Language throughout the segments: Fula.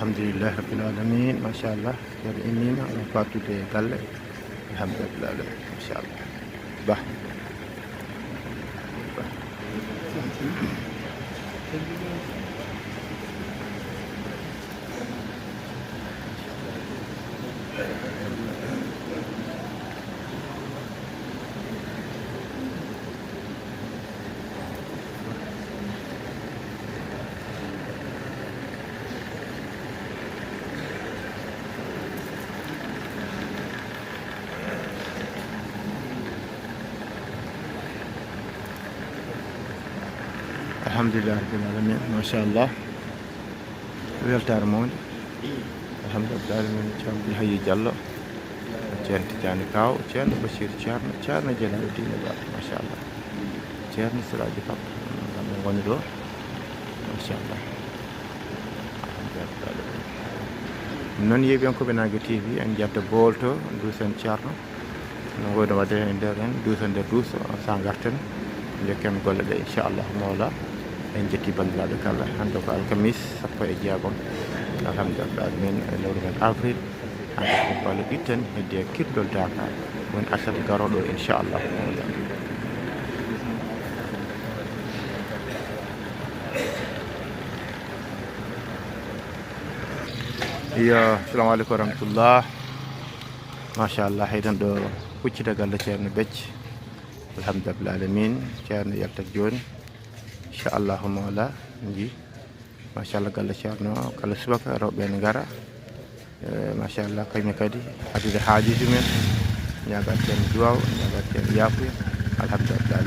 alhamdulillah rabbil alamin masyaallah ceerno immima o fattude galle alhamdulillah masyaallah bah alhamdulillah rabbil alamin masyaallah weltare mawde alhamdulillah min ceerno Hayyi Diallo ceerno Tidiane Kaw ceerno Bachir ceerno Jalaluddin Ba masyaallah ceerno Siraji Pap kamɓe ngoni ɗo masyaallah non yeeɓenkoɓe Nangue TV en jabde bolto duusen ceerno no woyno wadde e nder en duusa nder duuso sa garten jekken golle ɗe inchallah mawla en jetti bandiraɓe kala hande ko alkamis 16 alhamdulillah min e lewru men avril hande ko balo ɓitten hedde kirɗol Dakar woni aset garoɗo inchallah mawla yo assalamu aleykum wa rahmatullah machallah hayden ɗo huccita galle ceerno Becce alhamdulillah alamin ceerno yaltat joni inchallah mawla ji machallah galle ceerno kala subaka rewɓe ne gara machallah kañum kadi hadude haajuji men ñagat ceerno duwaw ñagat ceerno yafuya alhamdulillah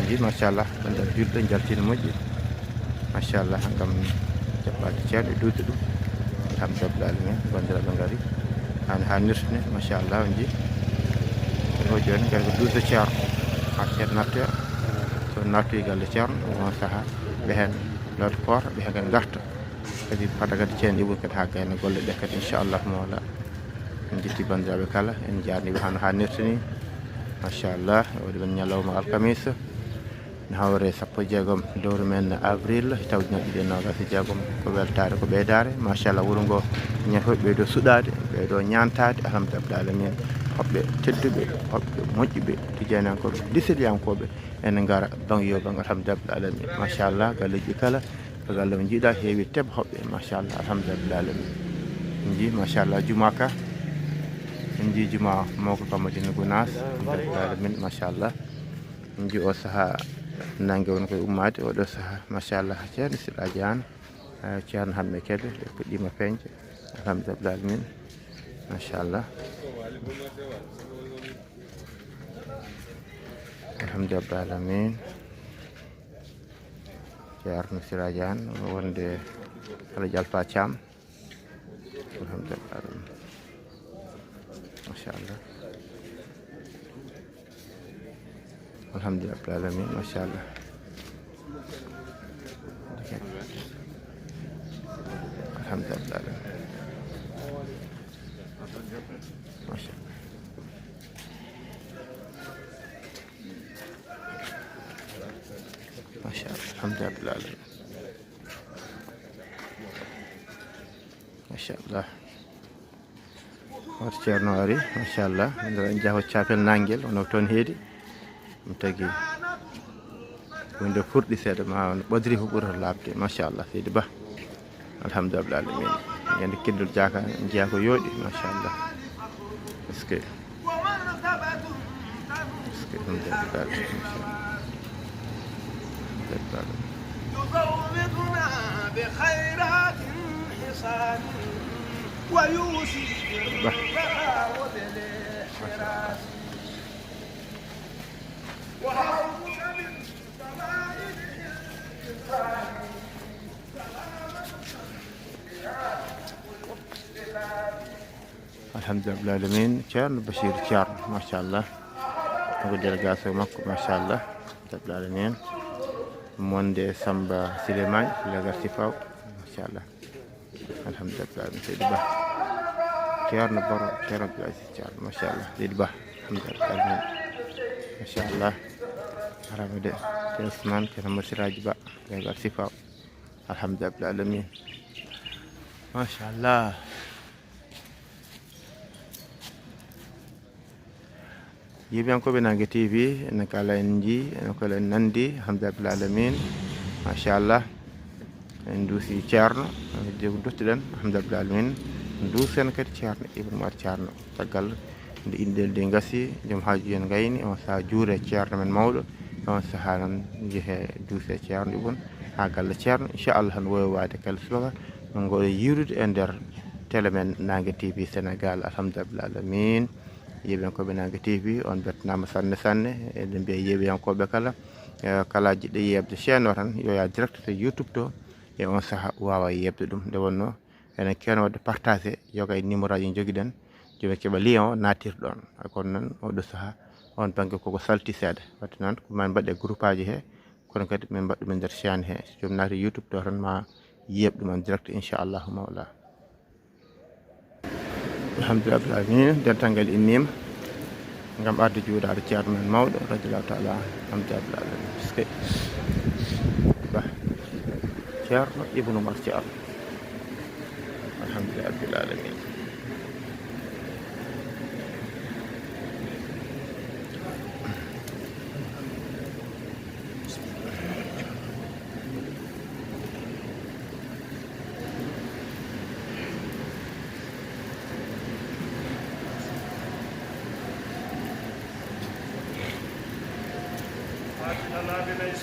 ji machallah bandal julɓe jaltino moƴƴi machallah gam jaɓɓade ceerno e duude ɗum alhamdulillah alamin bandiraɓe gari ha nirtune machallah on ji o joni gari ko duude ceerno ha ceerno nattoya so nattoyi galle ceerno on saaha ɓe hen lawde koota ɓe hen kadi garta kadi fada kadi ceerno iɓuy kadi ha gayna golle ɗe kadi inchallah mawla en jetti bandiraɓe kala en jarniɓe ha nirtini machallah waɗi men ñalawma alkamisa ne hawre 16 lewru men avril tawde ɗiɗi nogas e jeegom ko weltare ko ɓeydare machallah wuuro ngo ñafoɓe ɓeydo suɗade ɓeydo ñantade alhamdulillah alamin hoɓɓe tedduɓe hoɓɓe moƴƴuɓe tidianankoɓe disiliyankoɓe ene gara bangiyo bang alhamdulillah alamin machallah galleji kala ko galle mo jiiɗa heewi teb hoɓɓe machallah alhamdulillah alamin en ji machallah juma ka en ji juma mawko Madina Gounass alhamdulillah alamin machallah en ji o saaha nangue woni koye ummade oɗo saaha machallah ceerno Siɗaji An ceerno Hammet Kebe ɓe puɗɗima feñde alhamdulillah alamin machallah alhamdulillah alamin ceerno Siraji An wonde Alhaji Alpha Thiam alhamdulillah machallah alhamdulillah rabbil alamin machallah alhamdulillah machallah machallah alhamdulillah rabbil alamin machallah hoto ceerno ari machallah nder jaho capel nanguel ono toon heedi ɗum tagi hunde furɗi seeɗa ma ɓodri ko ɓurata labde machallah seydi Ba alhamdulillah rabbil alamin ñande kiddol jaka jiya ko yooɗi machallah parce que alhamdulillah يزودنا بخيرات حصان ويوشي بالرخاء وبالاحتراس وحوضك من ضمائر الإنسان alhamdulillah rabbil alamin ceerno Bachir Thiarno machallah ko délégation makko machallah rabbil alamin monde Samba Souleymane lagar sifaw machallah alhamdulillah rabbil alamin seydi Ba ceerno Baro ceerno Abdoul Aziz Thiarno machallah seydi Ba alhamdulillah rabbil alamin machallah arama de Ousmane ceerno Masiraji Ba lagar sifaw alhamdulillah rabbil alamin machallah yiɓenkoɓe Nangue TV ene kala en jii ene kala en nandi alhamdulillah rabbil alamin machallah en duusi ceerno ko duttoɗen alhamdulillah rabbil alamin duusen kadi ceerno Ibrahima Oumar Thiarno caggal nde inɗel nde gasi joom haaju en gayni on saaha juure ceerno men mawɗo on saaha noon jeehe duuse ceerno ɗiɓon ha galle ceerno inchallah no woywade kala subaka non goɗo yirude e nder télé men Nangue TV Sénégal alhamdulillah rabbil alamin yeɓenkoɓe Nangue TV on bettanama sanne sanne eɗen mbiya yeɓeyankoɓe kala jiɗɗo yebde chaine o tan yo ya direct to YouTube to e on saaha wawa yebde ɗum nde wonno enen kewno wadde partagé yoga e numéro aji joguiɗen joɓe keeɓa lien o natir ɗon kono noon oɗo saaha on banggue koko salti seeɗa wadde noon komin mbaɗe groupe aji he kono kadi min mbaɗɗumen nder chaine he so joom naati YouTube to tan ma yiyeb ɗum on direct inchallahu mawla alhamdulillah rabbil alamin dental ngal innima ngam arde juuɗade ceerno men mawɗo radiallahu taala alhamdulillah rabbil alamin piske Ba ceerno Ibnu Umar Thiarno alhamdulillah rabbil alamin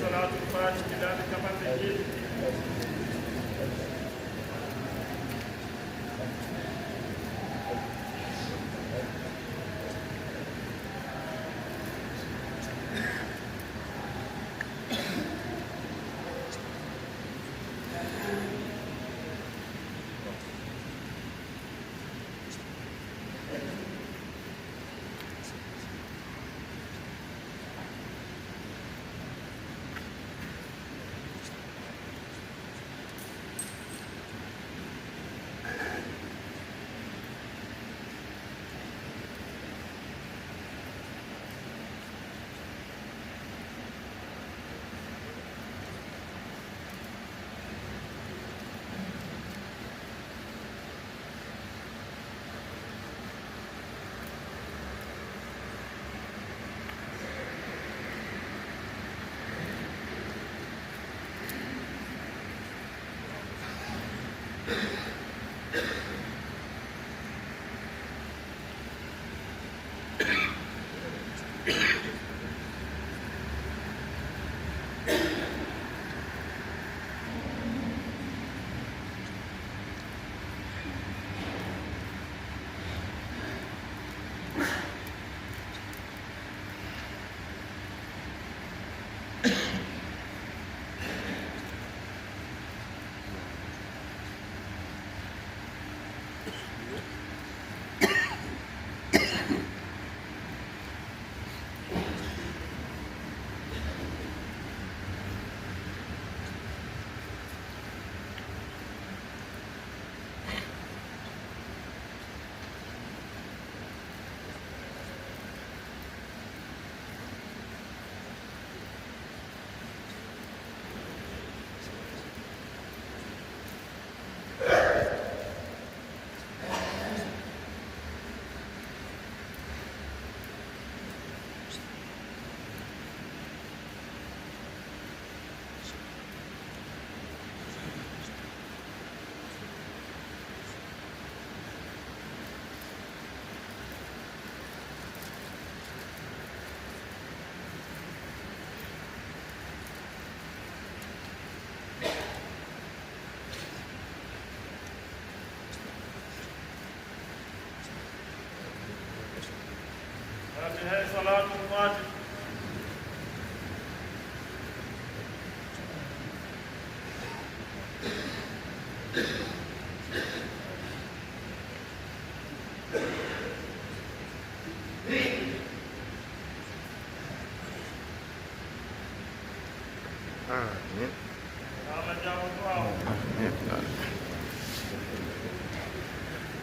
صلاة الفاتح بذلك فالنجيل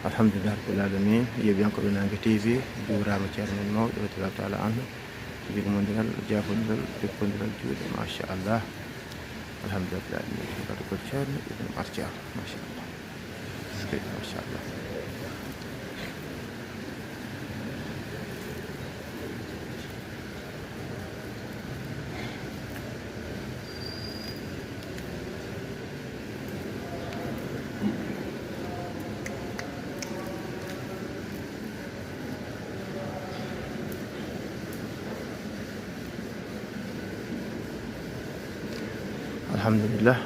alhamdulillah rabbil alamin yeɓiyankoɓe Nangue TV juurama ceerno men mawɗo radiyallahu taala anhu jigumodiral jafodiral jokkodiral juuɗe machallah alhamdulillah rabbil alamin kadi ko ceerno ibn Martial machallah machallah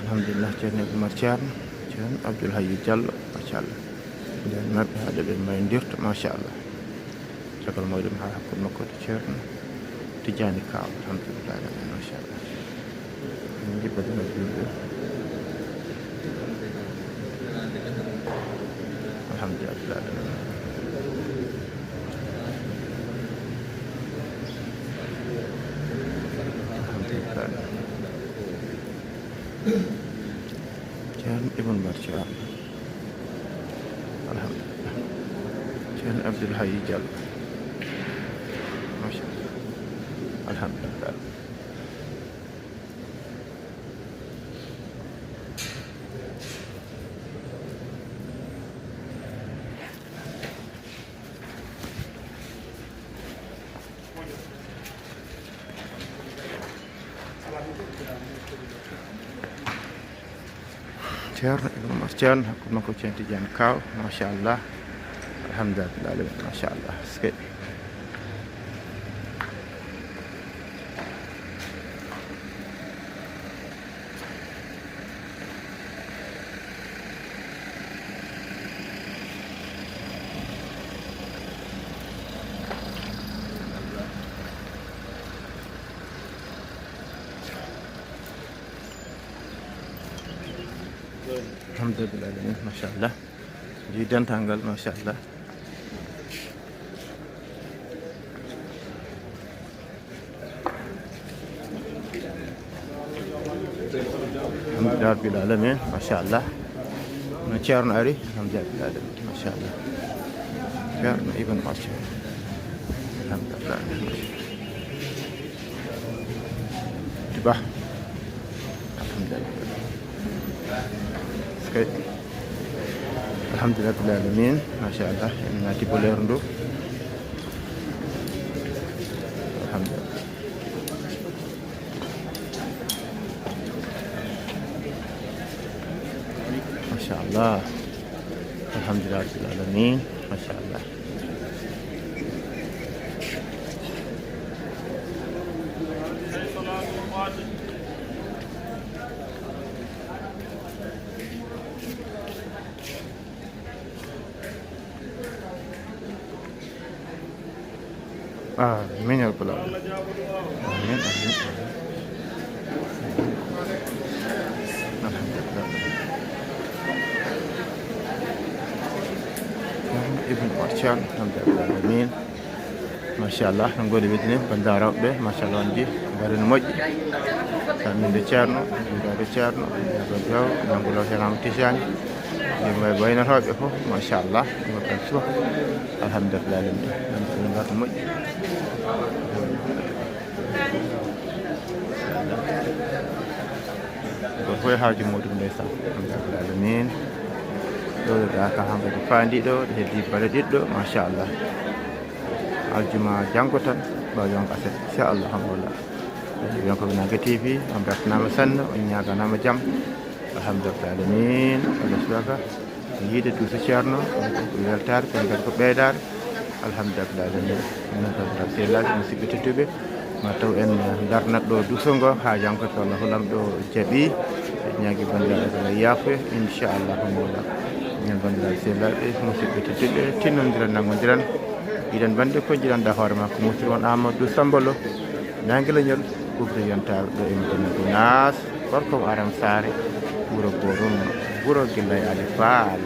alhamdulillah ceerno ibn Martial ceerno Abdoul Hayy Diallo machallah nden mabɓe haade ɓe maydirta machallah caggal mawɗum ha hakkude makko to ceerno Tidiani Kaw alhamdulillah machallah min jibbadino julɓe alhamdulillah ceerno ibn Martial alhamdulillah ceerno Abdoul Hayy Diallo machallah alhamdulillah ceerno ibn Martial hakkude makko ceerno Tidiani Kaw machallah alhamdulillah machallah skey alhamdulillah machallah ji dental ngal machallah alhamdulillah rabbil alamin machallah no ceerno ari alhamdulillah rabbil alamin machallah ceerno ibn Martial alhamdulillah tiba alhamdulillah alhamdulillah rabbil alamin machallah en nati ko leer ndo alhamdulillah machallah alhamdulillah rabbil alamin machallah amin ya rabbal alamin amin amin alhamdulillah ibn Martial alhamdulillah alamin machallah no godi wedine banda rawɓe machallah on ji ngari no moƴƴi saminde ceerno juurade ceerno do jaw nangulo henam Tijani yimɓe waynotoɓe fof machallah ɗum kan suba alhamdulillah alamin ɗum ngata moƴƴi ko foy haaji muɗum ndeysan alhamdulillah alamin ɗo daka hamɓe ko faandiɗo ɗo heddi bale ɗiɗɗo machallah aljuma janggo tan ɓaw jonka aset inchallah alhamdulillah wonkoɓe Nangue TV on bertanama sanne on ñaganama jaam alhamdulillah alamin Allah subaka yiide duuso ceerno ko weltare kono kadi ko ɓeydare alhamdulillah alamin minen kadi sellaji musidɓe tedduɓe ma taw en darnat ɗo duuso ngo ha janko to Allah hulam ɗo jaaɓi ñaagui bandiraɓe Allah yaafuya inchallah alhamdulillah ñen bandiraɓe sellaɓe musidɓe tedduɓe tinnodiran nangodiran iɗen bande ko jiɗanɗa hoore makko musidɗo on Amadou Sambalo Nangue Leñol ɓurde yontaɓe ɗo e Médina Gounass gorko Aram Sare wuuro Gorum wuuro Guillaye Ali Fall